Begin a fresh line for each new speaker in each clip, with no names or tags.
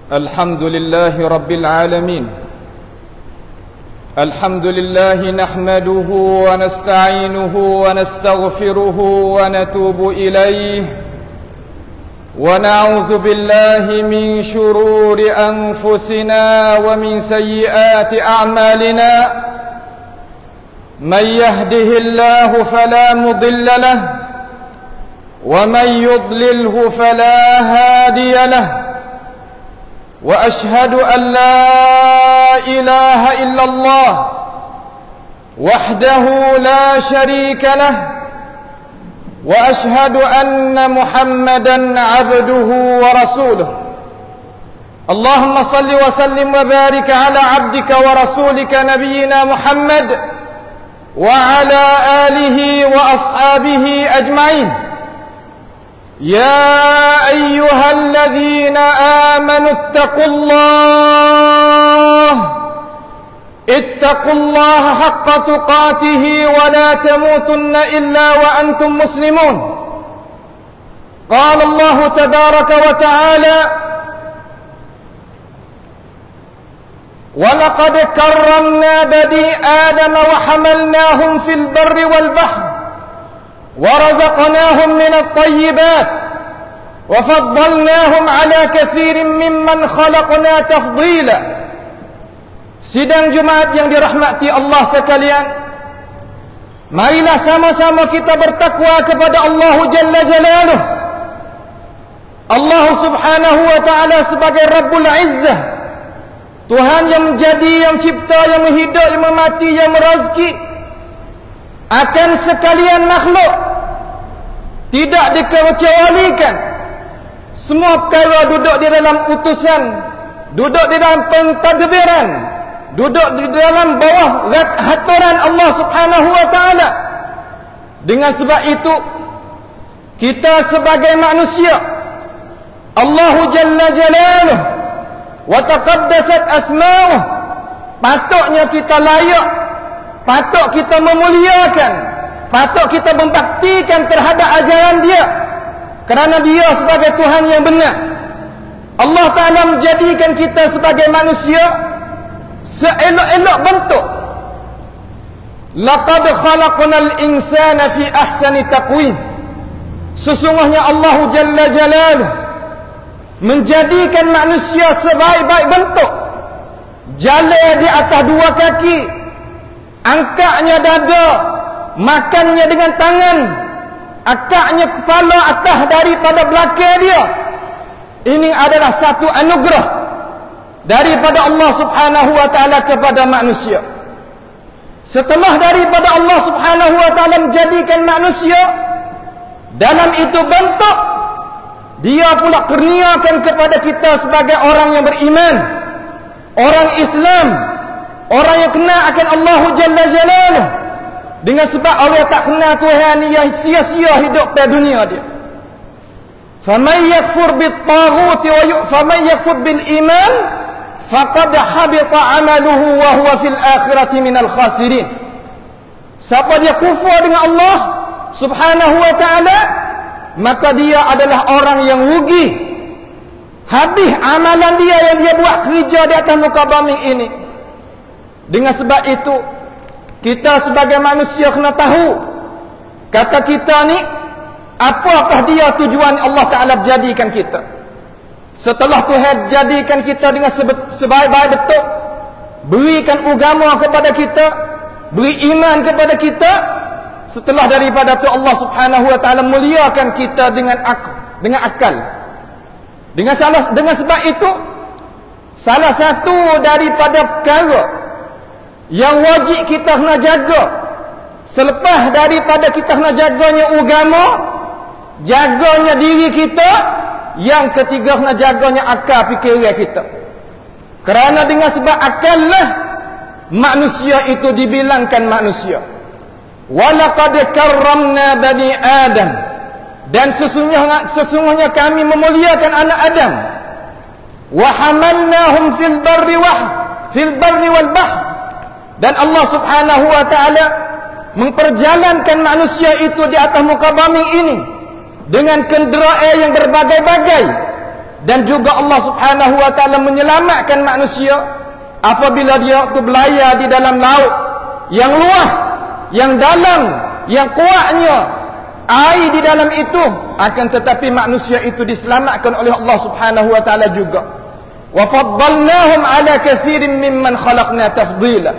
الحمد لله رب العالمين. الحمد لله نحمده ونستعينه ونستغفره ونتوب إليه، ونعوذ بالله من شرور أنفسنا ومن سيئات أعمالنا. من يهده الله فلا مضل له، ومن يضلله فلا هادي له، وأشهد أن لا إله إلا الله وحده لا شريك له، وأشهد أن محمدا عبده ورسوله. اللهم صل وسلم وبارك على عبدك ورسولك نبينا محمد وعلى آله وأصحابه أجمعين. يا أيها الذين آمنوا اتقوا الله حق تقاته ولا تموتن إلا وأنتم مسلمون. قال الله تبارك وتعالى: ولقد كرمنا بني آدم وحملناهم في البر والبحر ورزقناهم من الطيبات وفضلناهم على كثير ممن خلقنا تفضيلا. Sidang Jumaat yang dirahmati Allah sekalian, marilah sama-sama kita bertakwa kepada Allah Jalla Jalaluh. Allah Subhanahu wa ta'ala sebagai Rabbul Izzah, Tuhan yang menjadi, yang cipta, yang menghidup, yang memati, yang merazki akan sekalian makhluk, tidak dikecualikan. Semua perkara duduk di dalam utusan, duduk di dalam pentadbiran, duduk di dalam bawah haturan Allah Subhanahu wa ta'ala. Dengan sebab itu, kita sebagai manusia, Allah Jalla Jalaluh wa taqaddasat asma'uh, patutnya kita layak, patut kita memuliakan, patut kita membaktikan terhadap ajaran dia, kerana dia sebagai Tuhan yang benar. Allah Ta'ala menjadikan kita sebagai manusia seelok-elok bentuk. Laqad khalaqnal insana fi ahsani taqwim. Sesungguhnya Allah Jalla Jalaluh menjadikan manusia sebaik-baik bentuk. Jalan di atas dua kaki, angkatnya dada, makannya dengan tangan, akaknya kepala atas daripada belakang dia. Ini adalah satu anugerah daripada Allah Subhanahu wa ta'ala kepada manusia. Setelah daripada Allah Subhanahu wa ta'ala menjadikan manusia dalam itu bentuk, dia pula kurniakan kepada kita sebagai orang yang beriman, orang Islam, orang yang kenal akan Allah Jalla Jalaluh. Dengan sebab orang tak kenal Tuhan, ia sia-sia hidup pada dunia dia. Faman yakfur bit-taghut wa faman yakfur bil iman faqad habita amaluhu wa huwa fil akhirati minal khasirin. Siapa dia kufur dengan Allah Subhanahu wa ta'ala, maka dia adalah orang yang rugi. Habis amalan dia yang dia buat kerja di atas muka bumi ini. Dengan sebab itu, kita sebagai manusia kena tahu, kata kita ni, apakah dia tujuan Allah Ta'ala jadikan kita. Setelah Tuhan jadikan kita dengan sebaik-baik bentuk, berikan agama kepada kita, beri iman kepada kita, setelah daripada itu Allah Subhanahu wa ta'ala muliakan kita dengan akal. Dengan sebab itu, salah satu daripada perkara yang wajib kita kena jaga, selepas daripada kita kena jaganya agama, jaganya diri kita, yang ketiga kena jaganya akal fikiran kita. Kerana dengan sebab akal lah manusia itu dibilangkan manusia. Walaqad karramna bani Adam, dan sesungguhnya kami memuliakan anak Adam. Wa hamalnahum fil barri wal bahr, dan Allah Subhanahu wa ta'ala memperjalankan manusia itu di atas muka bumi ini dengan kenderaan yang berbagai-bagai. dan juga Allah Subhanahu wa taala menyelamatkan manusia apabila dia tu berlayar di dalam laut yang luas, yang dalam, yang kuatnya air di dalam itu, akan tetapi manusia itu diselamatkan oleh Allah Subhanahu wa taala juga. Wa faddalnahum ala katsirin mimman khalaqna tafdila.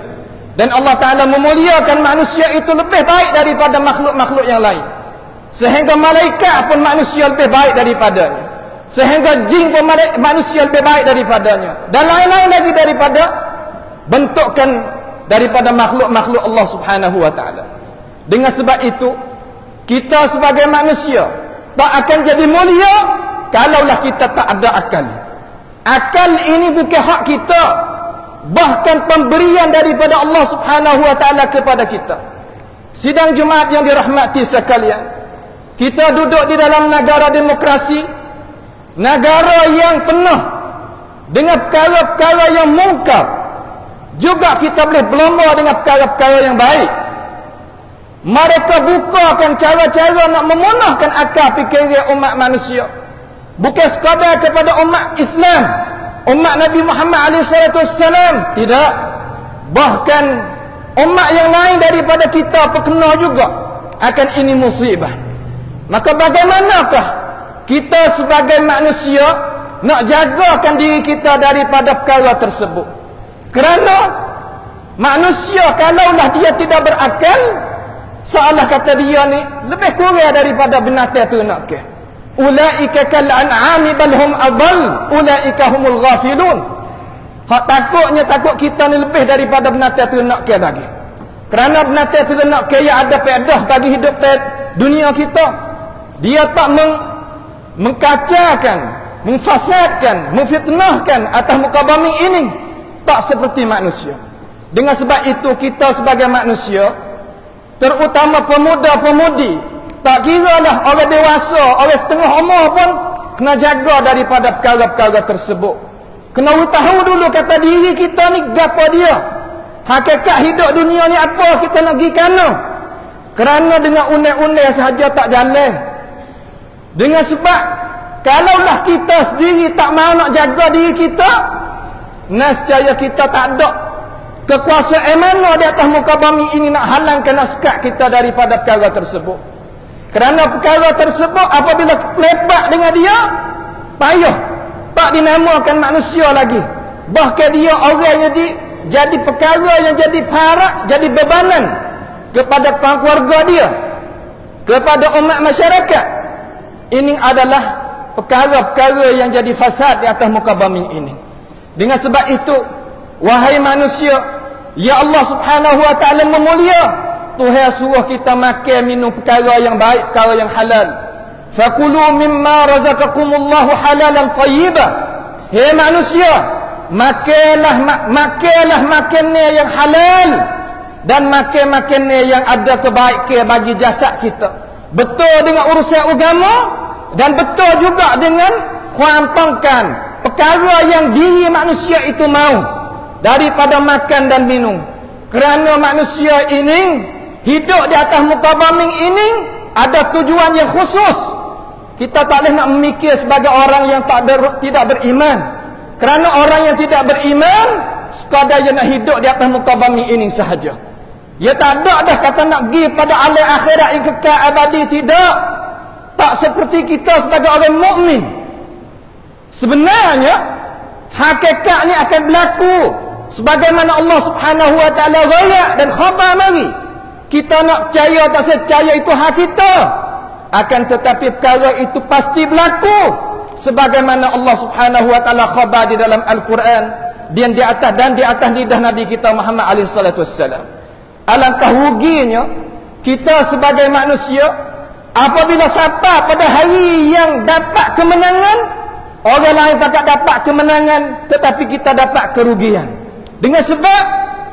Dan Allah taala memuliakan manusia itu lebih baik daripada makhluk-makhluk yang lain. Sehingga malaikat pun manusia lebih baik daripadanya. Sehingga jin pun manusia lebih baik daripadanya. Dan lain-lain lagi daripada bentukan daripada makhluk-makhluk Allah Subhanahu wa taala. Dengan sebab itu, kita sebagai manusia tak akan jadi mulia kalaulah kita tak ada akal. Akal ini bukan hak kita, bahkan pemberian daripada Allah Subhanahu wa taala kepada kita. Sidang Jumaat yang dirahmati sekalian, kita duduk di dalam negara demokrasi, negara yang penuh dengan perkara-perkara yang mungkar. Juga kita boleh berlomba dengan perkara-perkara yang baik. Mereka bukakan cara-cara nak memunahkan akal fikiran umat manusia. Bukan sekadar kepada umat Islam, umat Nabi Muhammad SAW. Tidak. Bahkan umat yang lain daripada kita terkena juga akan ini musibah. Maka bagaimanakah kita sebagai manusia nak jagakan diri kita daripada perkara tersebut? Kerana manusia kalaulah dia tidak berakal, seolah kata dia ni lebih kurang daripada binatang ternak ke. Ulaika kal an'ami bal hum adall, ulaika humul ghafilun. Hak takutnya takut kita ni lebih daripada binatang ternak ke lagi. Kerana binatang ternak ke yang ada faedah bagi hidup dunia kita, dia tak mengkacaukan, memfasadkan, memfitnahkan atas muka bumi ini, tak seperti manusia. Dengan sebab itu kita sebagai manusia, terutama pemuda-pemudi, tak kiralah orang dewasa, orang setengah umur pun kena jaga daripada perkara-perkara tersebut. Kena tahu dulu kata diri kita ni gapo dia. Hakikat hidup dunia ni apa, kita nak pergi kana. Kerana dengan undang-undang sahaja tak jalan. Dengan sebab kalaulah kita sendiri tak mahu nak jaga diri kita, nescaya kita tak ada kekuasaan mana di atas muka bumi ini nak halangkan, nak sekat kita daripada perkara tersebut. Kerana perkara tersebut apabila lepak dengan dia, payah, tak dinamakan manusia lagi. Bahkan dia orang yang jadi perkara yang jadi parak, jadi bebanan kepada keluarga dia, kepada umat masyarakat. Ini adalah perkara-perkara yang jadi fasad di atas muka bumi ini. Dengan sebab itu, wahai manusia, ya Allah Subhanahu wa taala memulia, Tuhan suruh kita makan minum perkara yang baik, perkara yang halal. Fakulu mimma razaqakumullahu halalan thayyiban. Hei manusia, makanlah makanan yang halal dan makan yang ada kebaikan bagi jasad kita. Betul dengan urusan agama dan betul juga dengan kuampangkan perkara yang diri manusia itu mahu daripada makan dan minum. Kerana manusia ini hidup di atas muka bumi ini ada tujuan yang khusus. Kita tak boleh nak memikir sebagai orang yang tidak beriman. Kerana orang yang tidak beriman sekadar dia nak hidup di atas muka bumi ini sahaja. Dia tak ada dah kata nak pergi pada alam akhirat yang kekal abadi. Tidak. Tak seperti kita sebagai orang mukmin. Sebenarnya hakikat ni akan berlaku sebagaimana Allah Subhanahu wa taala royak dan khabar mari. Kita nak percaya tak percaya itu hak kita. Akan tetapi perkara itu pasti berlaku sebagaimana Allah Subhanahu wa taala khabar di dalam Al-Quran dan di atas lidah Nabi kita Muhammad alaihi salatu wassalam. Alangkah ruginya kita sebagai manusia apabila sampai pada hari yang dapat kemenangan, orang lain pakat dapat kemenangan tetapi kita dapat kerugian. Dengan sebab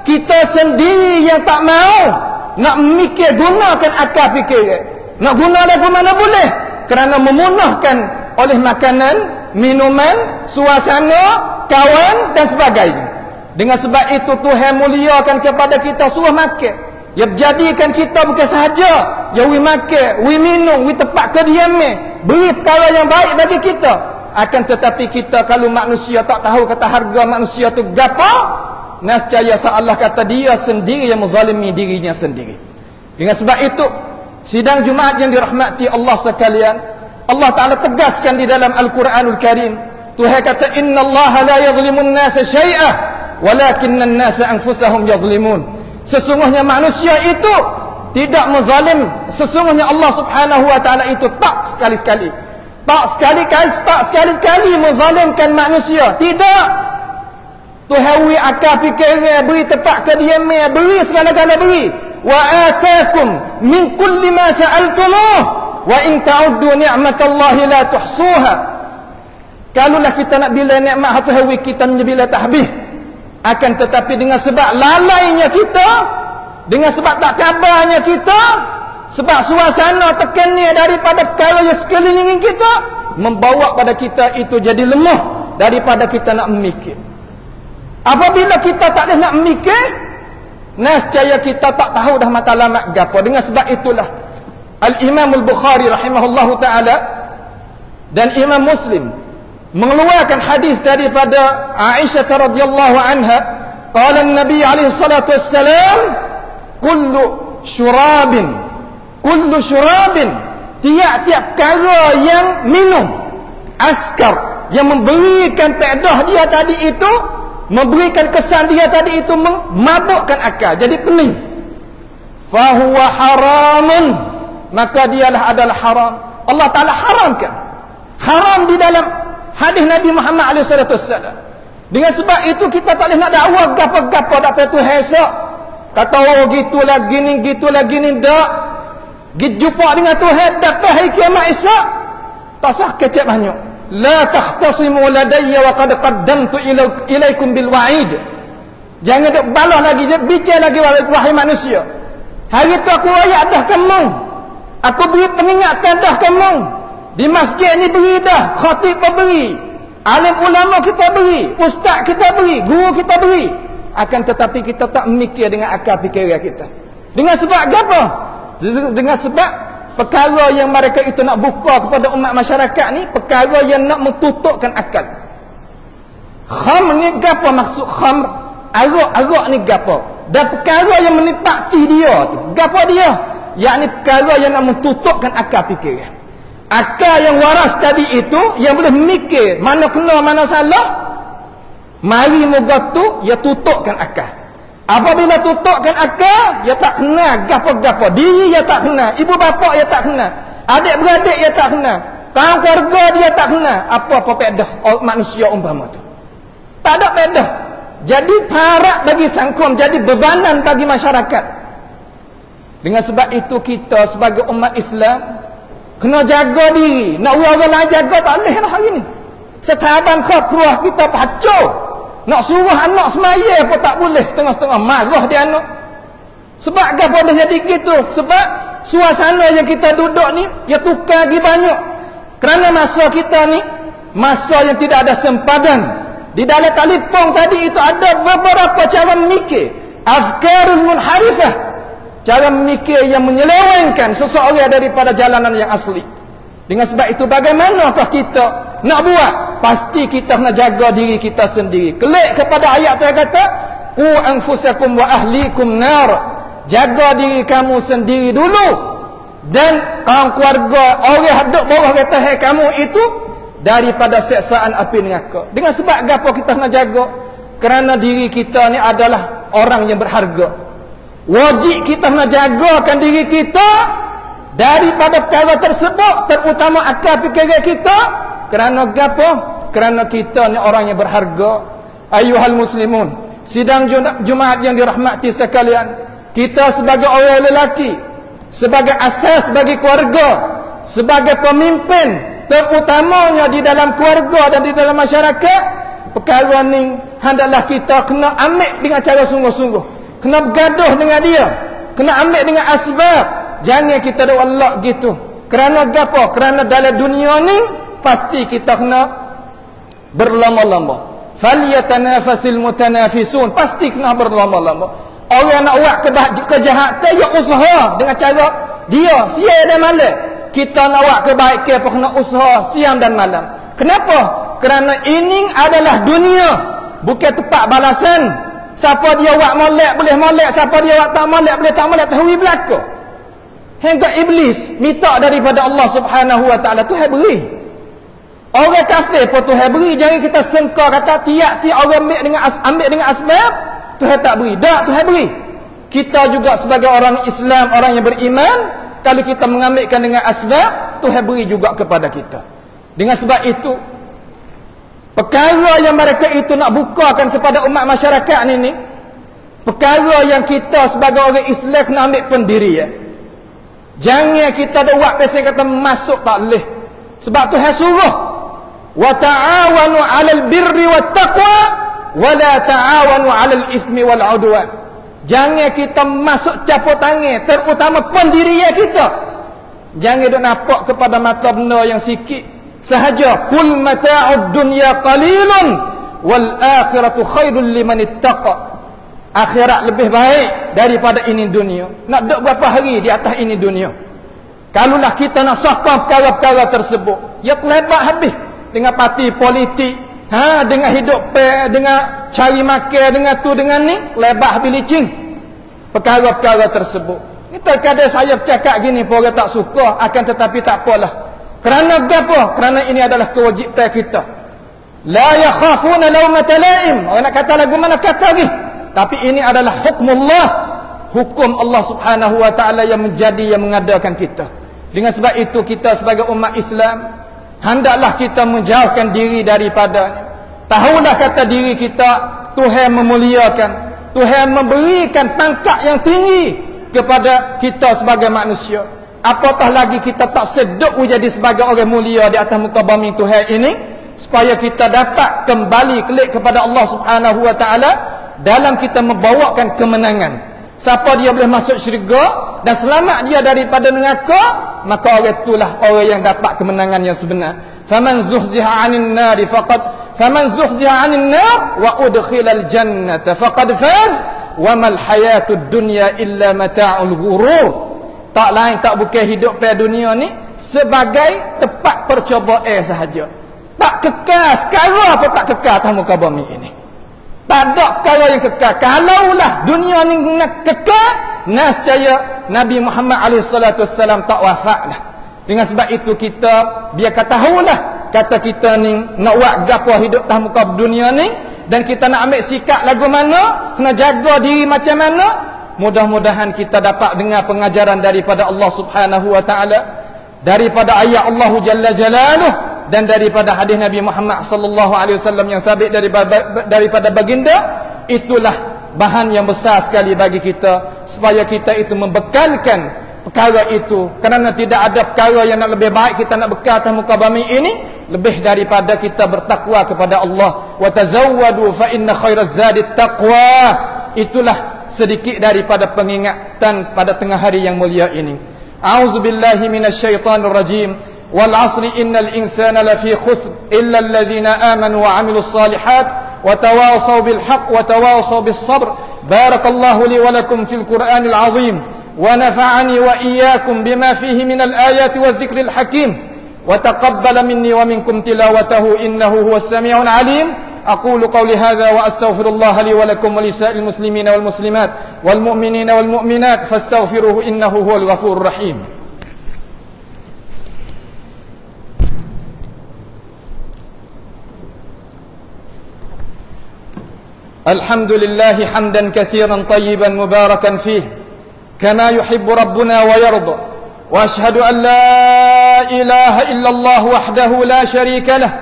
kita sendiri yang tak mau nak mikir gunakan akal fikiran. Nak guna lagu mana boleh, kerana memunahkan oleh makanan, minuman, suasana, kawan dan sebagainya. Dengan sebab itu Tuhan muliakan kepada kita suruh makan. Ia jadikan kita bukan sahaja ya we makan, we minum, we tempat kediaman, beri perkara yang baik bagi kita. Akan tetapi kita kalau manusia tak tahu kata harga manusia tu gapo, nescaya Allah kata dia sendiri yang menzalimi dirinya sendiri. Dengan sebab itu, sidang Jumaat yang dirahmati Allah sekalian, Allah Ta'ala tegaskan di dalam Al-Quranul Karim, Tuhan kata, Inna Allah la yadhlimun nasa syai'ah, walakinna nasa anfusahum yadhlimun. Sesungguhnya manusia itu tidak menzalim. Sesungguhnya Allah Subhanahu Wa Ta'ala itu tak sekali-sekali menzalimkan manusia. Tidak. Tuhan akal fikir, beri tepat ke dia, beri segala-gala beri. Wa atakum min kulli ma sa'altumuh wa in ta'uddu ni'matallahi la tuhsuha. Kalaulah kita nak bila nikmat Tuhan kita menjadi tak habis. Akan tetapi dengan sebab lalainya kita, dengan sebab tak kabarnya kita, sebab suasana tekannya daripada perkara yang sekeliling kita, membawa pada kita itu jadi lemah daripada kita nak memikir. Apabila kita tak boleh nak memikir, nescaya kita tak tahu dah matlamat gapo. Dengan sebab itulah Al-Imam Al-Bukhari rahimahullahu ta'ala dan Imam Muslim mengeluarkan hadis daripada Aisyah radhiyallahu anha, qala an-nabi alaihi salatu wassalam, kullu syurabin, tiap-tiap perkara yang minum askar, yang memberikan faedah dia tadi itu, memberikan kesan dia tadi itu, memabukkan akal, jadi pening, fahuwa haramun, maka dialah adalah haram. Allah Ta'ala haramkan. Haram di dalam hadis Nabi Muhammad SAW. Dengan sebab itu kita tak boleh nak dakwa gapo-gapo dapat tu hesok. Kata orang gitulah gini dak. Jumpa dengan Tuhan dapat hari kiamat esok. Tak sah kecek banyak. La takhtasimu ladayya wa qad qaddamtu ilaikum bil wa'id. Jangan duk balas lagi, bicara lagi wahai manusia. Hari tu aku ayat dah kamu. Aku beri pengingatan dah kamu. Di masjid ni beri dah, khatib pun beri, alim ulama kita beri, ustaz kita beri, guru kita beri. Akan tetapi kita tak memikir dengan akal fikiran kita. Dengan sebab apa? Dengan sebab perkara yang mereka itu nak buka kepada umat masyarakat ni, perkara yang nak mentutupkan akal. Kham ni gapo maksud kham? Arak ni gapo? Dan perkara yang menipati dia tu, gapo dia? Yakni perkara yang nak mentutupkan akal fikiran. Akal yang waras tadi itu, yang boleh mikir mana kena mana salah, mari moga tu ia tutupkan akal. Apabila tutupkan akal, ia tak kena gapo-gapo, diri ia tak kena, ibu bapa ia tak kena, adik beradik ia tak kena, kawan keluarga dia tak kena, apa-apa faedah manusia umpama tu, tak ada faedah. Jadi parak bagi sangkum, jadi bebanan bagi masyarakat. Dengan sebab itu kita sebagai umat Islam kena jaga diri. Nak orang lain jaga tak boleh dah hari ni. Setaban keluar kita pacau. Nak suruh anak semaya pun tak boleh. Setengah-setengah marah dia anak. Sebab apa dah jadi gitu? Sebab suasana yang kita duduk ni, ya tukar lagi banyak. Kerana masa kita ni, masa yang tidak ada sempadan. Di dalam telefon tadi itu ada beberapa cara memikir. Afkarul munharifah. Cara memikir yang menyelewengkan seseorang daripada jalanan yang asli. Dengan sebab itu bagaimanakah kita nak buat? Pasti kita nak jaga diri kita sendiri. Kelik kepada ayat tu yang kata, Qu anfusakum wa ahlikum nar. Jaga diri kamu sendiri dulu. Dan kaum keluarga, orang hadap bawah kata kamu itu, daripada seksaan api neraka. Dengan sebab apa kita nak jaga? Kerana diri kita ni adalah orang yang berharga. Wajib kita nak jagakan diri kita daripada perkara tersebut, terutama akal fikiran kita. Kerana apa? Kerana kita ni orang yang berharga. Ayuhal muslimun, sidang Jumaat yang dirahmati sekalian, kita sebagai orang lelaki, sebagai asas bagi keluarga, sebagai pemimpin, terutamanya di dalam keluarga dan di dalam masyarakat, perkara ni hendaklah kita kena ambil dengan cara sungguh-sungguh. Kena bergaduh dengan dia, kena ambil dengan asbab. Jangan kita dah walak gitu. Kerana apa? Kerana dalam dunia ni pasti kita kena berlomba-lomba. Falyatanafasil mutanafisun, pasti kena berlomba-lomba. Orang nak buat kejahatan, ya usaha dengan cara dia siang dan malam. Kita nak buat kebaikan pun kena usaha siang dan malam. Kenapa? Kerana ini adalah dunia, bukan tempat balasan. Siapa dia buat molek boleh molek, siapa dia buat tak molek boleh tak molek, tahu belaka. Hingga iblis minta daripada Allah Subhanahu wa taala, Tuhan beri. Orang kafir pun Tuhan beri. Jangan kita sengkar kata tiap-tiap orang ambil dengan asbab, Tuhan tak beri. Tak, Tuhan beri. Kita juga sebagai orang Islam, orang yang beriman, kalau kita mengambilkan dengan asbab, Tuhan beri juga kepada kita. Dengan sebab itu, perkara yang mereka itu nak bukakan kepada umat masyarakat ini, perkara yang kita sebagai orang Islam kena ambil pendirian. Jangan kita ada buat pasal kata masuk tak boleh. Sebab Tuhan suruh, wa ta'awanu 'alal birri wat taqwa wa la ta'awanu 'alal itsmi wal 'udwan. Jangan kita masuk campur tangan, terutama pendirian kita. Jangan duk nampak kepada mata benda yang sikit sahaja. Kul mata'ud dunya qalilun wal akhiratu khairul liman ittaqa. Akhirat lebih baik daripada ini dunia. Nak duduk berapa hari di atas ini dunia? Kalaulah kita nak sahkan perkara-perkara tersebut, ya terlebat habis dengan parti politik, dengan hidup dengan cari makan, dengan tu dengan ni, terlebat habis licin perkara-perkara tersebut. Ni terkadang saya bercakap gini pun orang tak suka, akan tetapi tak apalah. Kerana apa? Kerana ini adalah kewajipan kita. La yakhafuna lawmata laim. Orang nak kata lagu mana kata lagi. Tapi ini adalah hukmullah, hukum Allah Subhanahu wa taala yang menjadi, yang mengadakan kita. Dengan sebab itu kita sebagai umat Islam hendaklah kita menjauhkan diri daripadanya. Tahulah kata diri kita, Tuhan memuliakan, Tuhan memberikan pangkat yang tinggi kepada kita sebagai manusia. Apatah lagi kita tak sedut menjadi sebagai orang mulia di atas muka bumi Tuhan ini, supaya kita dapat kembali kelik kepada Allah Subhanahu wa taala dalam kita membawakan kemenangan. Siapa dia boleh masuk syurga dan selamat dia daripada neraka, maka orang itulah orang yang dapat kemenangan yang sebenar. Faman zuhziha 'anil nar wa udkhilal jannata faqad faz wa mal hayatud dunya illa mata'ul ghurur. Tak lain tak bukan hidup pada dunia ni sebagai tempat percobaan sahaja. Tak kekal, sekarang apa tak kekal atas muka bumi ini. Tak ada perkara yang kekal. Kalaulah dunia ni nak kekal, nescaya Nabi Muhammad SAW tak wafat lah. Dengan sebab itu kita biar tahulah kata kita ni nak buat gapo hidup atas muka dunia ni, dan kita nak ambil sikap lagu mana, kena jaga diri macam mana. Mudah-mudahan kita dapat dengar pengajaran daripada Allah Subhanahu wa taala, daripada ayat Allah Jalla Jalaluh, dan daripada hadis Nabi Muhammad sallallahu alaihi wasallam yang sabit daripada baginda. Itulah bahan yang besar sekali bagi kita, supaya kita itu membekalkan perkara itu. Kerana tidak ada perkara yang nak lebih baik kita nak bekal atas muka bumi ini lebih daripada kita bertakwa kepada Allah. Wa tazawwadu fa inna khairaz zadi taqwa. Itulah sedikit daripada pengingatan pada tengah hari yang mulia ini. A'udzubillahi minasyaitonir rajim. Wal 'asri innal insana lafi khusr illa alladhina amanu wa 'amilus salihat wa tawasaw bil haqq wa tawasaw bis sabr. Barakallahu li wa lakum fil Qur'anil 'azim wa nafa'ani wa iyyakum bima fihi minal ayati wadh-dhikril hakim wa taqabbala minni wa minkum tilawatahu innahu huwas sami'ul 'alim. أقول قولي هذا وأستغفر الله لي ولكم ولسائر المسلمين والمسلمات والمؤمنين والمؤمنات فاستغفروه إنه هو الغفور الرحيم. الحمد لله حمدا كثيرا طيبا مباركا فيه كما يحب ربنا ويرضى، وأشهد أن لا إله إلا الله وحده لا شريك له،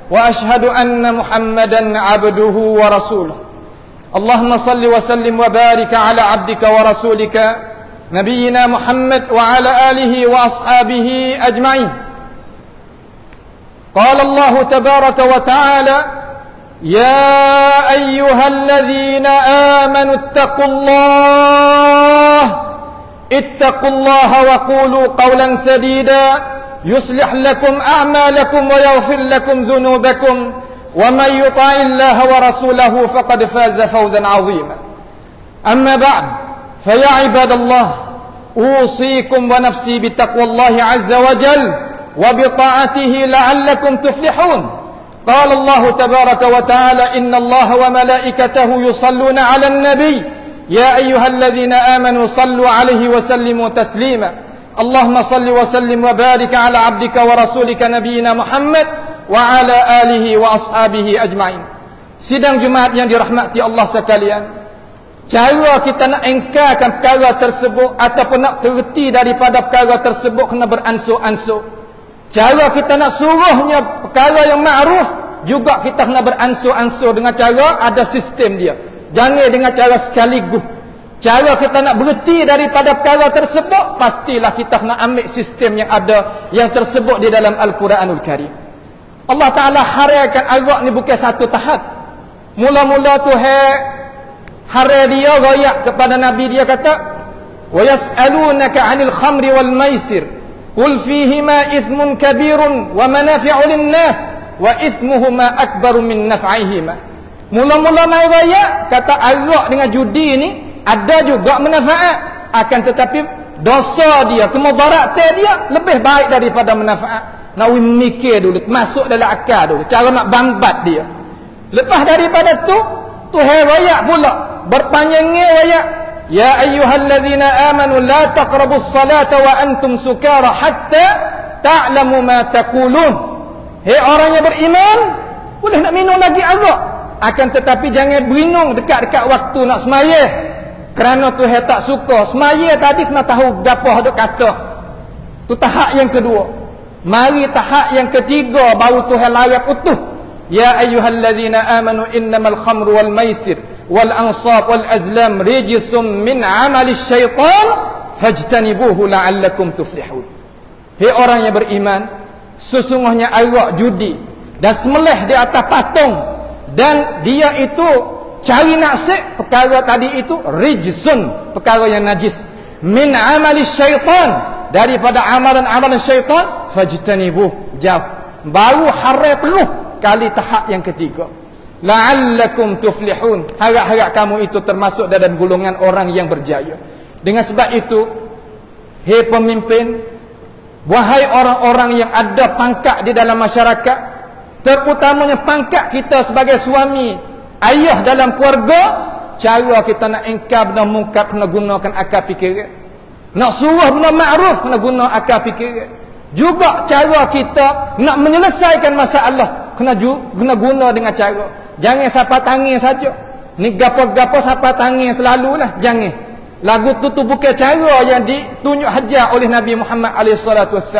وأشهد أن محمدا عبده ورسوله. اللهم صل وسلم وبارك على عبدك ورسولك نبينا محمد وعلى آله وأصحابه أجمعين. قال الله تبارك وتعالى: يا أيها الذين آمنوا اتقوا الله وقولوا قولا سديدا يصلح لكم أعمالكم ويغفر لكم ذنوبكم ومن يطع الله ورسوله فقد فاز فوزا عظيما. أما بعد، فيا عباد الله، أوصيكم ونفسي بتقوى الله عز وجل وبطاعته لعلكم تفلحون. Qala Allah tabaraka wa ta'ala, inna Allah wa malaikatahu yusalluna 'alan nabiy ya ayyuhalladzina amanu sallu 'alaihi wa sallimu taslima. Allahumma salli wa sallim wa barik 'ala 'abdika wa rasulika nabiyyina Muhammad wa 'ala alihi wa ashabihi ajma'in. Sidang Jumaat yang dirahmati Allah sekalian, cara kita nak engkarkan perkara tersebut ataupun nak terti daripada perkara tersebut kena beransur-ansur. Cara kita nak suruhnya perkara yang ma'ruf juga kita kena beransur-ansur dengan cara ada sistem dia. Jangan dengan cara sekaligus. Cara kita nak berhenti daripada perkara tersebut, pastilah kita kena ambil sistem yang ada yang tersebut di dalam Al-Quranul Karim. Allah Ta'ala harikan arak ni bukan satu tahap. Mula-mula tu hari dia rayak kepada Nabi, dia kata, wa yas'alunaka 'anil khamri wal maisir qul fihima ithmun kabirun wa manafi'u lin-nas wa ithmuhuma akbaru min naf'ihima. Mula-mula mai rayak kata arak dengan judi ni ada juga manfaat, akan tetapi dosa dia, kemudaratan dia lebih baik daripada manfaat. Nak mikir dulu, masuk dalam akal dulu cara nak bambat dia. Lepas daripada tu Tuhan rayak pula berpanjangnya rayak, ya ayyuhalladzina amanu la taqrabus salata wa antum sukara hatta ta'lamu ma taqulun. Hei orang yang beriman, boleh nak minum lagi arak, akan tetapi jangan minum dekat-dekat waktu nak sembahyang, kerana Tuhan tak suka. Sembahyang tadi kena tahu gapo dok kata. Tu tahap yang kedua. Mari tahap yang ketiga baru Tuhan layak utuh. Ya ayyuhalladzina amanu innamal khamru wal maisir wal ansab wal azlam rijsum min amali syaitan fajtanibuhu la'allakum tuflihun. Hei orang yang beriman, sesungguhnya arak judi dan sembelih di atas patung dan dia itu cari naksir, perkara tadi itu rijsun, perkara yang najis, min amali syaitan, daripada amalan-amalan syaitan, fajtanibuh, jauh. Baru haram terus kali tahap yang ketiga, la'allakum tuflihun, harap-harap kamu itu termasuk dalam golongan orang yang berjaya. Dengan sebab itu, hei pemimpin, wahai orang-orang yang ada pangkat di dalam masyarakat, terutamanya pangkat kita sebagai suami, ayah dalam keluarga, cara kita nak engkar benda mungkar kena gunakan akal fikiran. Nak suruh benda ma'ruf kena guna akal fikiran. Juga cara kita nak menyelesaikan masalah kena guna dengan cara. Jangan siapa tangan saja. Ni gapo-gapo siapa tangan selalulah, jangan. Lagu tu bukan cara yang ditunjuk hajar oleh Nabi Muhammad SAW.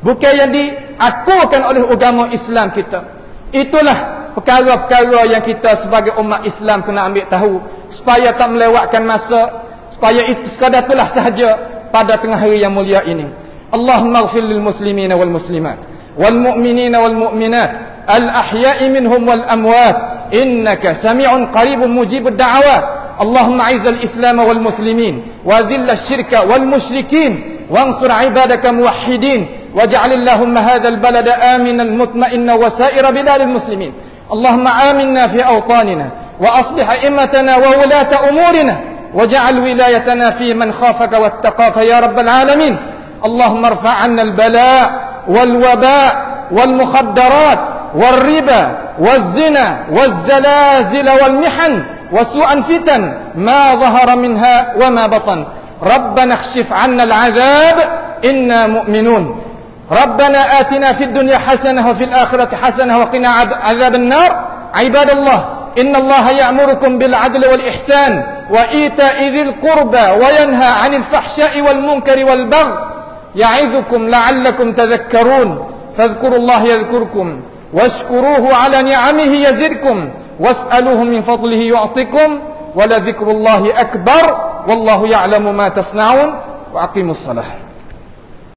Bukan yang diakukan oleh agama Islam kita. Itulah perkara-perkara yang kita sebagai umat Islam kena ambil tahu, supaya tak melewatkan masa, supaya itu sekadar itulah sahaja pada tengah hari yang mulia ini. Allahumma ighfir lil muslimina wal muslimat wal mu'minina wal mu'minat al ahya'i minhum wal amwat innaka sami'un qaribun mujibud da'awat. Allahumma a'izzal islam wal muslimin wa dhillal syirka wal musyrikin wansur ibadaka muwahhidin waj'al Allahumma hadzal balada aminan mutma'innan wa sa'ira biladil muslimin. Allahumma aminna fi awtanina wa aslih a'immatana wa wulata umurina waj'al wilayatana fi man khafaka wattaqaka ya rabbal alamin. Allahumma irfa' 'anna al-bala' wal waba' wal mukhaddarat wal riba wal zina wal zalazil wal mihan wa su'an fitan ma dhahara minha wa ma batan. Rabbana ikhshif 'anna al-'adhab inna mu'minun. Rabbana atina fid dunya hasanah wa fil akhirati hasanah wa qina 'adzaban nar. Ibadallah, innallaha ya'murukum bil 'adli wal ihsan wa ita'i dzil qurba wa yanha 'anil fahsya'i wal munkari wal baghi ya'idzukum la'allakum tadhakkarun. Fadhkurullaha yadhkurkum washkuruhu 'ala ni'amihi yazidkum was'aluhu min fadlihi yu'tikum wa la dhikrullahi akbar wallahu ya'lamu ma tasna'un wa aqimus salah.